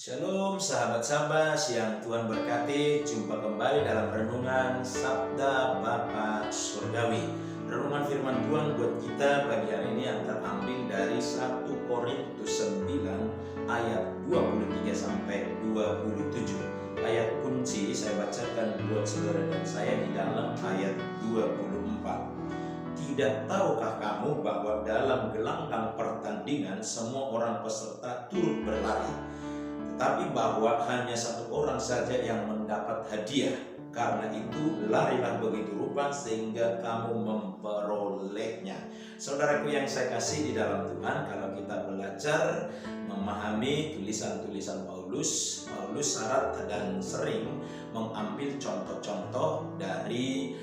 Shalom sahabat-sahabat yang Tuhan berkati, jumpa kembali dalam renungan Sabda Bapa Surgawi. Renungan firman Tuhan buat kita pagi hari ini yang terambil dari 1 Korintus 9 ayat 23 sampai 27. Ayat kunci saya bacakan buat saudara dan saya di dalam ayat 24. Tidak tahukah kamu bahwa dalam gelanggang pertandingan semua orang peserta turut berlari, tetapi bahwa hanya satu orang saja yang mendapat hadiah? Karena itu larilah begitu rupa sehingga kamu memperolehnya. Saudaraku yang saya kasih di dalam Tuhan, kalau kita belajar memahami tulisan-tulisan Paulus syarat dan sering mengambil contoh-contoh dari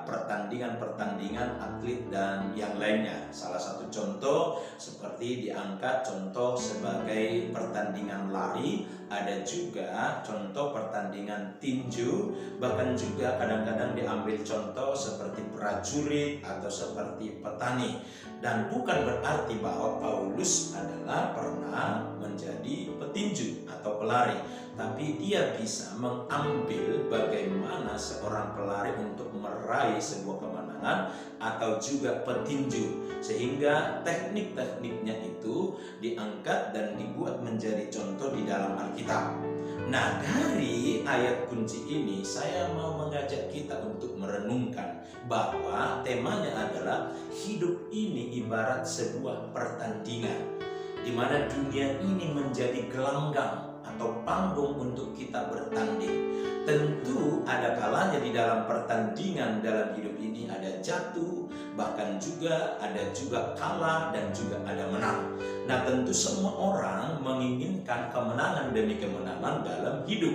pertandingan-pertandingan atlet dan yang lainnya. Salah satu contoh seperti diangkat contoh sebagai pertandingan lari, ada juga contoh pertandingan tinju, bahkan juga kadang-kadang diambil contoh seperti prajurit atau seperti petani. Dan bukan berarti bahwa Paulus adalah pernah menjadi petinju atau pelari, tapi dia bisa mengambil bagaimana seorang pelari untuk meraih sebuah kemenangan atau juga petinju, sehingga teknik-tekniknya itu diangkat dan dibuat menjadi contoh di dalam Alkitab. Nah, dari ayat kunci ini saya mau mengajak kita untuk merenungkan bahwa temanya adalah hidup ini ibarat sebuah pertandingan, di mana dunia ini menjadi gelanggang atau panggung untuk kita bertanding. Tentu ada kalanya di dalam pertandingan dalam hidup ini ada jatuh, bahkan juga ada kalah dan juga ada menang. Nah, tentu semua orang menginginkan kemenangan demi kemenangan dalam hidup,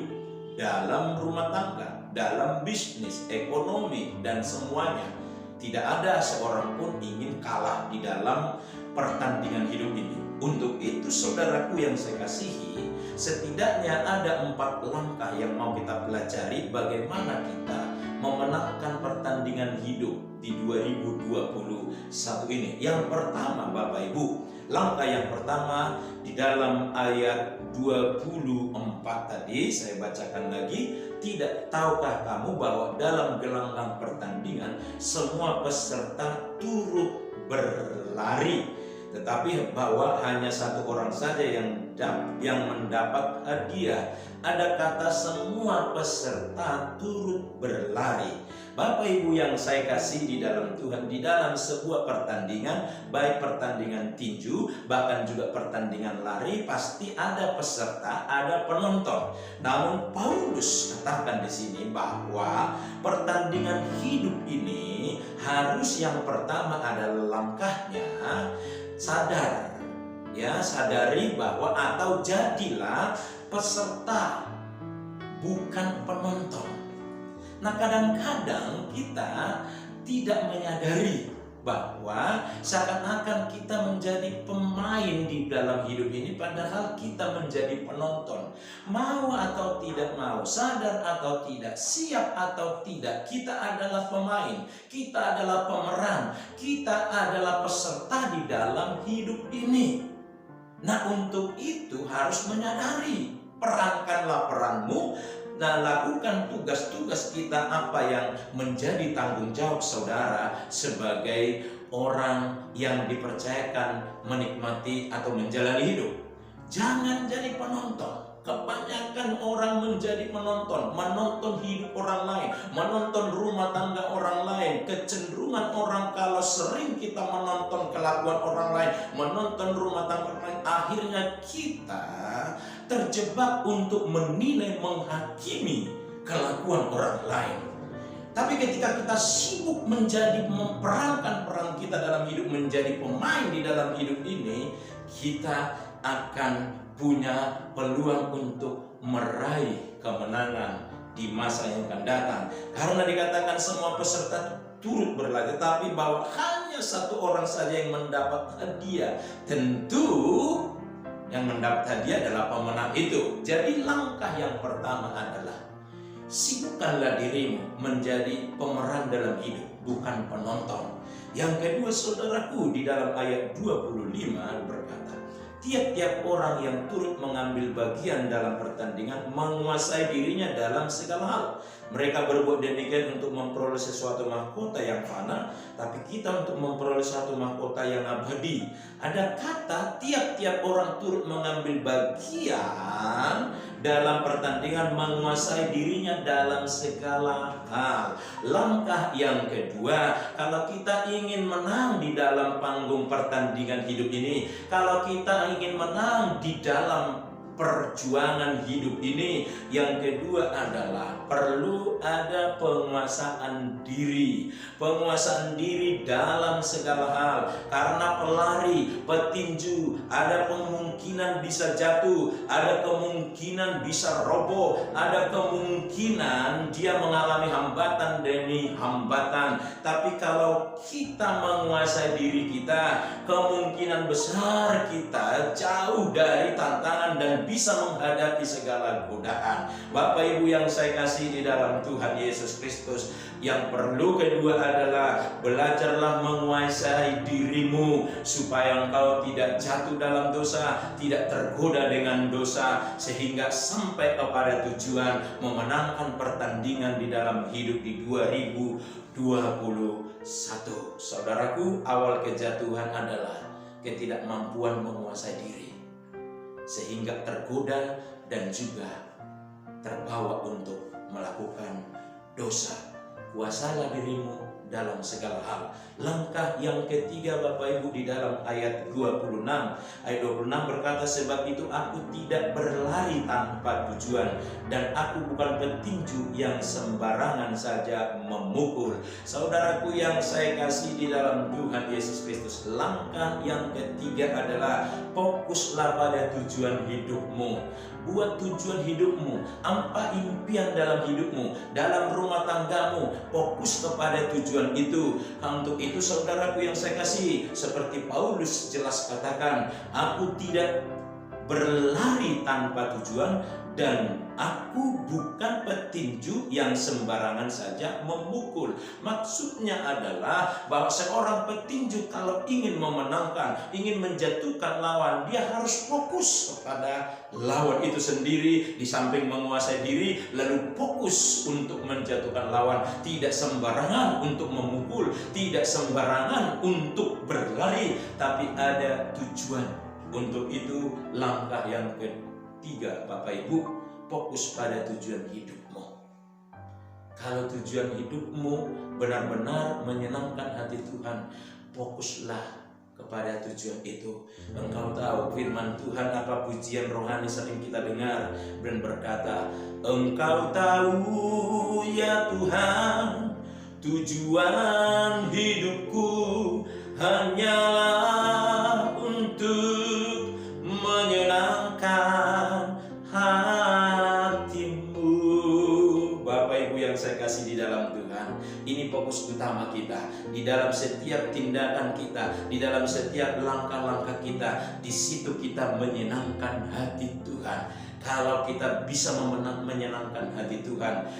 dalam rumah tangga, dalam bisnis, ekonomi, dan semuanya. Tidak ada seorang pun ingin kalah di dalam pertandingan hidup ini. Untuk itu saudaraku yang saya kasihi, setidaknya ada 4 langkah yang mau kita pelajari bagaimana kita memenangkan pertandingan hidup di 2021 ini. Yang pertama Bapak Ibu, langkah yang pertama di dalam ayat 24 tadi saya bacakan lagi. Tidak tahukah kamu bahwa dalam gelanggang pertandingan semua peserta turut berlari, tetapi bahwa hanya satu orang saja yang mendapat hadiah. Ada kata semua peserta turut berlari. Bapak Ibu yang saya kasih di dalam Tuhan, di dalam sebuah pertandingan, baik pertandingan tinju, bahkan juga pertandingan lari, pasti ada peserta, ada penonton. Namun Paulus katakan di sini bahwa pertandingan hidup ini harus yang pertama adalah langkahnya sadar, sadari bahwa atau jadilah peserta, bukan penonton. Nah, kadang-kadang kita tidak menyadari bahwa seakan-akan kita menjadi pemain di dalam hidup ini, padahal kita menjadi penonton. Mau atau tidak mau, sadar atau tidak, siap atau tidak, kita adalah pemain, kita adalah pemeran, kita adalah peserta di dalam hidup ini. Nah, untuk itu harus menyadari, perankanlah peranmu. Nah, lakukan tugas-tugas kita apa yang menjadi tanggung jawab saudara sebagai orang yang dipercayakan menikmati atau menjalani hidup. Jangan jadi penonton. Kebanyakan orang menjadi menonton hidup orang lain, menonton rumah tangga orang lain. Kecenderungan orang kalau sering kita menonton kelakuan orang lain, menonton rumah tangga orang lain, akhirnya kita terjebak untuk menilai, menghakimi kelakuan orang lain. Tapi ketika kita sibuk menjadi memerankan peran kita dalam hidup, menjadi pemain di dalam hidup ini, kita akan punya peluang untuk meraih kemenangan di masa yang akan datang. Karena dikatakan semua peserta turut berlaga, tetapi bahwa hanya satu orang saja yang mendapat hadiah. Tentu yang mendapat hadiah adalah pemenang itu. Jadi langkah yang pertama adalah sibukkanlah dirimu menjadi pemeran dalam hidup, bukan penonton. Yang kedua, saudaraku, di dalam ayat 25 berkata, tiap-tiap orang yang turut mengambil bagian dalam pertandingan menguasai dirinya dalam segala hal. Mereka berbuat demikian untuk memperoleh sesuatu mahkota yang fana, tapi kita untuk memperoleh suatu mahkota yang abadi. Ada kata tiap-tiap orang turut mengambil bagian dalam pertandingan menguasai dirinya dalam segala hal. Langkah yang kedua, kalau kita ingin menang di dalam panggung pertandingan hidup ini, kalau kita ingin menang di dalam perjuangan hidup ini, yang kedua adalah perlu ada penguasaan diri. Penguasaan diri dalam segala hal. Karena pelari, petinju, ada kemungkinan bisa jatuh, ada kemungkinan bisa roboh, ada kemungkinan dia mengalami hambatan demi hambatan. Tapi kalau kita menguasai diri kita, kemungkinan besar kita jauh dari tantangan dan bisa menghadapi segala godaan. Bapak Ibu yang saya kasih di dalam Tuhan Yesus Kristus, yang perlu kedua adalah belajarlah menguasai dirimu supaya engkau tidak jatuh dalam dosa, tidak tergoda dengan dosa, sehingga sampai kepada tujuan memenangkan pertandingan di dalam hidup di 2021. Saudaraku, awal kejatuhan adalah ketidakmampuan menguasai diri, sehingga tergoda dan juga terbawa untuk melakukan dosa. Kuasalah dirimu dalam segala hal. Langkah yang ketiga, Bapak Ibu, di dalam ayat 26. Ayat 26 berkata, sebab itu aku tidak berlari tanpa tujuan, dan aku bukan petinju yang sembarangan saja memukul. Saudaraku yang saya kasih di dalam Tuhan Yesus Kristus, langkah yang ketiga adalah fokuslah pada tujuan hidupmu. Buat tujuan hidupmu, apa impian dalam hidupmu, dalam rumah tanggamu, fokus kepada tujuan itu. Untuk itu saudaraku yang saya kasih, seperti Paulus jelas katakan, aku tidak berlari tanpa tujuan, dan aku bukan petinju yang sembarangan saja memukul. Maksudnya adalah bahwa seorang petinju kalau ingin memenangkan, ingin menjatuhkan lawan, dia harus fokus kepada lawan itu sendiri, di samping menguasai diri, lalu fokus untuk menjatuhkan lawan. Tidak sembarangan untuk memukul, tidak sembarangan untuk berlari, tapi ada tujuan. Untuk itu langkah yang ketiga, Bapak Ibu, fokus pada tujuan hidupmu. Kalau tujuan hidupmu benar-benar menyenangkan hati Tuhan, fokuslah kepada tujuan itu. Engkau tahu firman Tuhan, apa pujian rohani sering kita dengar dan berkata, Engkau tahu ya Tuhan, tujuan hidupku hanyalah untuk menyenangkan hatimu. Bapak Ibu yang saya kasih di dalam Tuhan, ini fokus utama kita. Di dalam setiap tindakan kita, di dalam setiap langkah-langkah kita, di situ kita menyenangkan hati Tuhan. Kalau kita bisa menyenangkan hati Tuhan,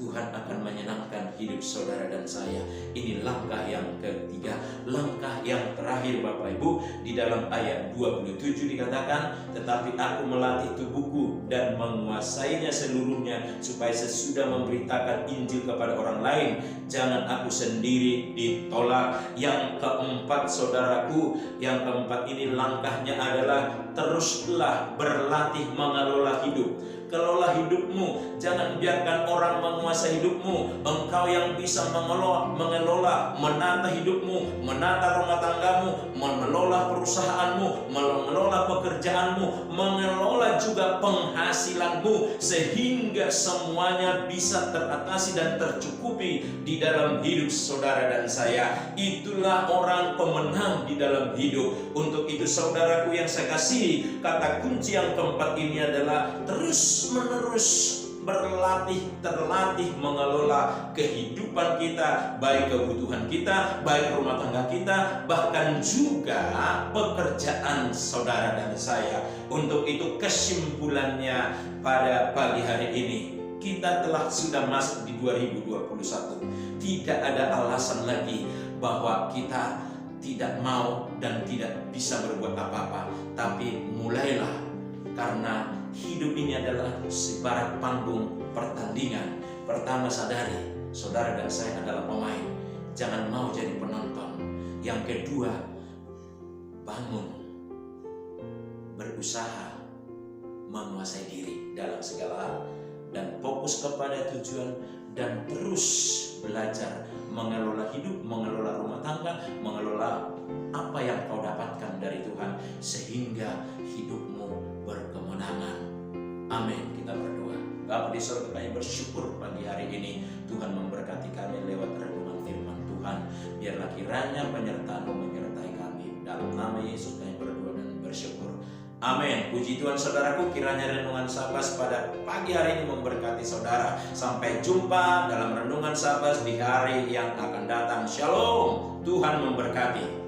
Tuhan akan menyenangkan hidup saudara dan saya. Ini langkah yang ketiga. Langkah yang terakhir, Bapak Ibu, di dalam ayat 27 dikatakan, tetapi aku melatih tubuhku dan menguasainya seluruhnya, supaya sesudah memberitakan Injil kepada orang lain, jangan aku sendiri ditolak. Yang keempat, saudaraku, yang keempat ini langkahnya adalah teruslah berlatih mengelola hidup. Kelola hidupmu, jangan biarkan orang menguasai hidupmu. Engkau yang bisa mengelola, menata hidupmu, menata rumah tanggamu, mengelola perusahaanmu, mengelola pekerjaanmu, mengelola juga penghasilanmu, sehingga semuanya bisa teratasi dan tercukupi di dalam hidup saudara dan saya. Itulah orang pemenang di dalam hidup. Untuk itu saudaraku yang saya kasih, kata kunci yang keempat ini adalah terus menerus terlatih mengelola kehidupan kita, baik kebutuhan kita, baik rumah tangga kita, bahkan juga pekerjaan saudara dan saya. Untuk itu kesimpulannya pada pagi hari ini, kita sudah masuk di 2021. Tidak ada alasan lagi bahwa kita tidak mau dan tidak bisa berbuat apa-apa. Tapi mulailah, karena hidup ini adalah sebarat panggung pertandingan. Pertama, sadari saudara dan saya adalah pemain, jangan mau jadi penonton. Yang kedua, bangun, berusaha menguasai diri dalam segala hal, dan fokus kepada tujuan, dan terus belajar mengelola hidup, mengelola rumah tangga, mengelola apa yang kau dapatkan dari Tuhan, sehingga hidupmu berkemenangan. Amin. Kita berdoa. Bapa di surga, kami bersyukur pagi hari ini Tuhan memberkati kami lewat renungan firman Tuhan. Biarlah kiranya penyertaan-Mu menyertai kami. Dalam nama Yesus kami berdoa dan bersyukur. Amin. Puji Tuhan saudaraku, kiranya renungan Sabas pada pagi hari ini memberkati saudara. Sampai jumpa dalam renungan Sabas di hari yang akan datang. Shalom. Tuhan memberkati.